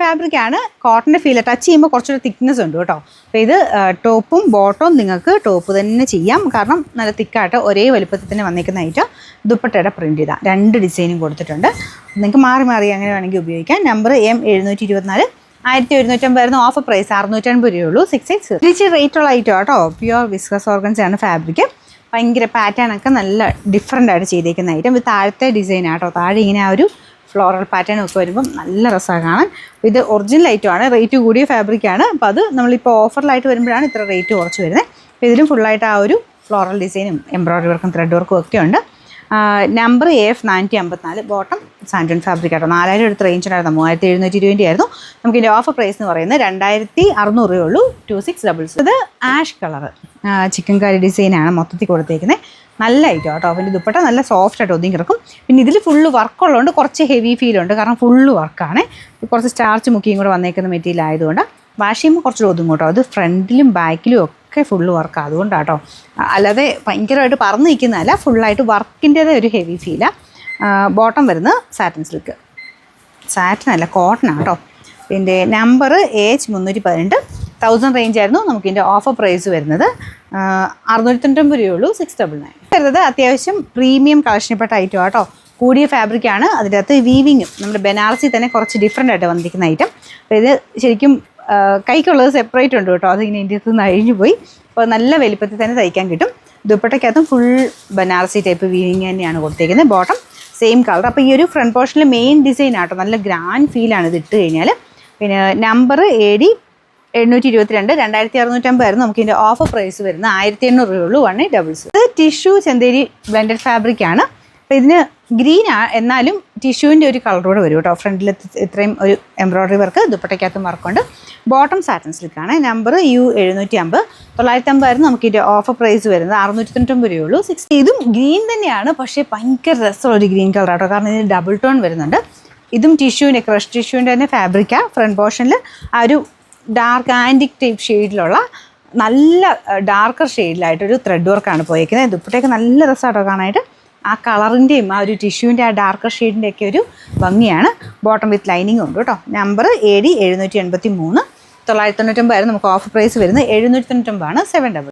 Fabric ആണ്. കോട്ടൻ്റെ feel touch ചെയ്യുമ്പോൾ കുറച്ചൊരു തിക്നെസ് ഉണ്ട് കേട്ടോ. അപ്പോൾ ഇത് ടോപ്പും ബോട്ടവും നിങ്ങൾക്ക് ടോപ്പ് തന്നെ ചെയ്യാം. കാരണം നല്ല തിക്കായിട്ട് ഒരേ വലുപ്പത്തിൽ തന്നെ വന്നിരിക്കുന്ന ഐറ്റം. ദുപ്പട്ടയുടെ പ്രിൻ്റ് ഇതാ 2 ഡിസൈനും കൊടുത്തിട്ടുണ്ട്. നിങ്ങൾക്ക് മാറി മാറി അങ്ങനെ വേണമെങ്കിൽ ഉപയോഗിക്കാം. നമ്പർ M724, 1150 ഓഫർ പ്രൈസ് 650 രൂപയുള്ളൂ. 6X തിരിച്ച് റേറ്റുള്ള ഐറ്റം കേട്ടോ. പ്യുവർ വിസ്കസ് ഓർഗൻസ ആണ് ഫാബ്രിക്. ഭയങ്കര പാറ്റേൺ ഒക്കെ നല്ല ഡിഫറെൻ്റ് ആയിട്ട് ചെയ്തേക്കുന്ന ഐറ്റം. ഇത് താഴത്തെ ഡിസൈൻ ആട്ടോ. താഴെ ഇങ്ങനെ ആ ഒരു ഫ്ലോറൽ പാറ്റേൺ ഒക്കെ വരുമ്പം നല്ല രസമാണ് കാണാൻ. ഇത് ഒറിജിനൽ ഐറ്റമാണ്. റേറ്റ് കൂടിയ ഫാബ്രിക്കാണ്. അപ്പോൾ അത് നമ്മളിപ്പോൾ ഓഫറിലായിട്ട് വരുമ്പോഴാണ് ഇത്ര റേറ്റ് കുറച്ച് വരുന്നത്. അപ്പോൾ ഇതിലും ഫുള്ളായിട്ട് ആ ഒരു ഫ്ലോറൽ ഡിസൈനും എംബ്രോയ്ഡറി വർക്കും ത്രെഡ് വർക്കും ഒക്കെ ഉണ്ട്. നമ്പർ AF454, ബോട്ടം സാൻഡൺ ഫാബ്രിക് ആട്ടോ. 4000 എടുത്ത് റേഞ്ച് ഉണ്ടായിരുന്നു. 3720 ആയിരുന്നു. നമുക്കിതിൻ്റെ ഓഫർ പ്രൈസ് എന്ന് പറയുന്നത് 2600 രൂപയുള്ളൂ. 2600. ഇത് ആഷ് കളർ ചിക്കൻ കറി ഡിസൈനാണ് മൊത്തത്തിൽ കൊടുത്തേക്കുന്നത്. നല്ല ഐറ്റം കേട്ടോ. പിന്നെ ദുപ്പട്ട നല്ല സോഫ്റ്റ് ആയിട്ട് ഒതുങ്ങി കിടക്കും. പിന്നെ ഇതിൽ ഫുള്ള് വർക്കുള്ളതുകൊണ്ട് കുറച്ച് ഹെവി ഫീലുണ്ട്. കാരണം ഫുള്ള് വർക്കാണ്. കുറച്ച് സ്റ്റാർച്ച് മുക്കിയും കൂടെ വന്നേക്കുന്ന മെറ്റീരിയൽ ആയതുകൊണ്ട് വാഷ് ചെയ്യുമ്പോൾ കുറച്ച് ഒതുങ്ങും കേട്ടോ. അത് ഫ്രണ്ടിലും ബാക്കിലും ഒക്കെ ഫുള്ള് വർക്കാണ്. അതുകൊണ്ടാണ് കേട്ടോ. അല്ലാതെ ഭയങ്കരമായിട്ട് പറന്ന് നിൽക്കുന്നതല്ല. ഫുള്ളായിട്ട് വർക്കിൻ്റേത് ഒരു ഹെവി ഫീലാണ്. ബോട്ടം വരുന്നത് സാറ്റിൻ സിൽക്ക്. സാറ്റിൻ അല്ല, കോട്ടനാണ് കേട്ടോ. പിന്നെ നമ്പർ AH318, 1000 റേഞ്ച് ആയിരുന്നു. നമുക്കിതിൻ്റെ ഓഫർ പ്രൈസ് വരുന്നത് 690 രൂപയുള്ളൂ. 699 വരുന്നത്. അത്യാവശ്യം പ്രീമിയം കളക്ഷനിൽപ്പെട്ട ഐറ്റം കേട്ടോ. കൂടിയ ഫാബ്രിക്കാണ്. അതിൻ്റെ അകത്ത് വീവിങ്ങും നമ്മുടെ ബനാറസി തന്നെ കുറച്ച് ഡിഫറെൻ്റ് ആയിട്ട് വന്നിരിക്കുന്ന ഐറ്റം. അപ്പോൾ ഇത് ശരിക്കും കൈക്കുള്ളത് സെപ്പറേറ്റ് ഉണ്ട് കേട്ടോ. അതിങ്ങനെ ഇന്ത്യത്തിൽ നിന്ന് അഴിഞ്ഞു പോയി. അപ്പോൾ നല്ല വലിപ്പത്തിൽ തന്നെ തയ്ക്കാൻ കിട്ടും. ദുപ്പട്ടയ്ക്കകത്തും ഫുൾ ബനാറസി ടൈപ്പ് വീവിങ് തന്നെയാണ് കൊടുത്തേക്കുന്നത്. Bottom same colour. അപ്പോൾ ഈ ഒരു ഫ്രണ്ട് പോർഷനിൽ മെയിൻ ഡിസൈൻ ആട്ടോ. നല്ല ഗ്രാൻഡ് ഫീലാണ് ഇത് ഇട്ട് കഴിഞ്ഞാൽ. പിന്നെ നമ്പർ AD722, 2650 ആയിരുന്നു. നമുക്കിതിൻ്റെ ഓഫർ പ്രൈസ് വരുന്നത് 1800 രൂപയുള്ളൂ. 1800. ഇത് ടിഷ്യൂ ചന്തേരി ബ്ലെൻഡഡ് ഫാബ്രിക്കാണ്. അപ്പോൾ ഇതിന് ഗ്രീൻ എന്നാലും ടിഷ്യൂവിൻ്റെ ഒരു കളറോടെ വരും കേട്ടോ. ഫ്രണ്ടിൽ ഇത്രയും ഒരു എംബ്രോയ്ഡറി വർക്ക്, ദുപ്പട്ടയ്ക്കകത്തും വർക്കുണ്ട്. ബോട്ടം സാറ്റൻ സിൽക്കാണ്. നമ്പർ U750, 950 ആയിരുന്നു. നമുക്കിതിൻ്റെ ഓഫർ പ്രൈസ് വരുന്നത് 699 രൂപയുള്ളൂ. 60. ഇതും ഗ്രീൻ തന്നെയാണ്. പക്ഷേ ഭയങ്കര രസമുള്ളൊരു ഗ്രീൻ കളർ കേട്ടോ. കാരണം ഇതിന് ഡബിൾ ടോൺ വരുന്നുണ്ട്. ഇതും ടിഷ്യൂവിൻ്റെ ക്രഷ് ടിഷ്യൂവിൻ്റെ തന്നെ ഫാബ്രിക്കാണ്. ഫ്രണ്ട് പോർഷനിൽ ആ ഒരു ഡാർക്ക് ആൻറ്റിക് ടൈപ്പ് ഷെയ്ഡിലുള്ള നല്ല ഡാർക്കർ ഷെയ്ഡിലായിട്ടൊരു ത്രെഡ് വർക്കാണ് പോയിരിക്കുന്നത്. ദുപ്പട്ടയൊക്കെ നല്ല രസമായിട്ടോ കാണാനായിട്ട്. ആ കളറിൻ്റെയും ആ ഒരു ടിഷ്യൂവിൻ്റെ ആ ഡാർക്കർ ഷെയ്ഡിൻ്റെയൊക്കെ ഒരു ഭംഗിയാണ്. ബോട്ടം വിത്ത് ലൈനിങ് ഉണ്ട് കേട്ടോ. നമ്പർ AD783, 999 ആയിരുന്നു. നമുക്ക് ഓഫർ പ്രൈസ് വരുന്നത് 799 ആണ്. 700.